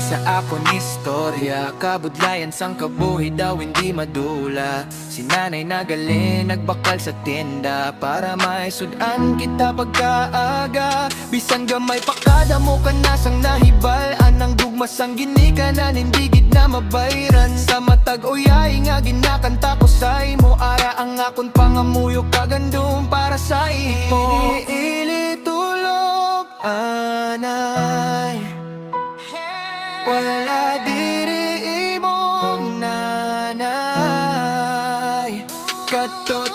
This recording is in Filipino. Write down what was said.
sa akon istorya, kabudlayan sang kabuhi daw hindi madula. Si nanay nagalin nagbakal sa tinda para maisudan kita pagkaaga. Bisan gamay pakada mo ka nasang nahibal, anang dugma sang ginikanan hindi gid na mabayran. Sa matag uyay nga ginakanta ko sa imo, ara ang akon pangamuyo kagandong para sa imo. Ili tulog anay, wala diri imong nanay, kato